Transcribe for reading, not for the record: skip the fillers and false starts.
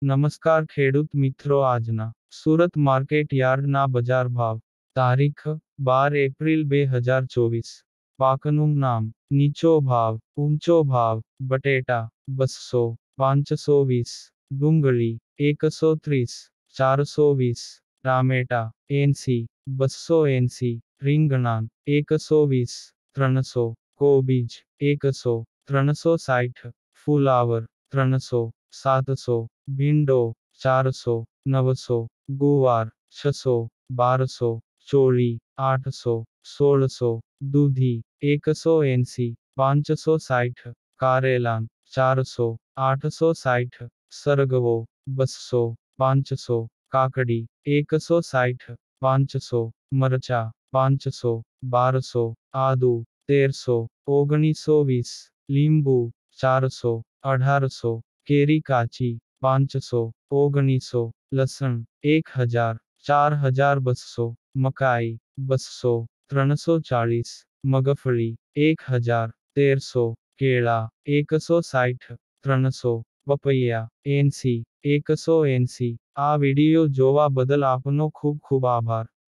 નમસ્કાર ખેડૂત મિત્રો, આજના સુરત માર્કેટ યાર્ડના બજાર ભાવ તારીખ 12 એપ્રિલ 2024. પાકનું નામ: નીચો ભાવ, ઊંચો ભાવ: બટેટા 200, 520, ડુંગળી 130, 420, ટામેટા 80, 280, રીંગણાં 120, 300, કોબીજ 100, 360, ફુલાવર 300, 700, ભીંડો 400, 900, ગુવાર 600, 1200, ચોળી 800, 1600, દૂધી 180, 560, કારેલાન 400, 860, સરગવો 200, 500, કાકડી 160, 500, મરચા 500, 1200, આદુ 1300, 1920, લીંબુ 400, 1800, કેરી કાચી 500, 1900, લસણ 1000, 4200, મકાઈ 200, 340, મગફળી 1000, 1300, કેળા 160, 300, પપૈયા 80, 180. આ વિડિયો જોવા બદલ આપનો ખૂબ ખૂબ આભાર.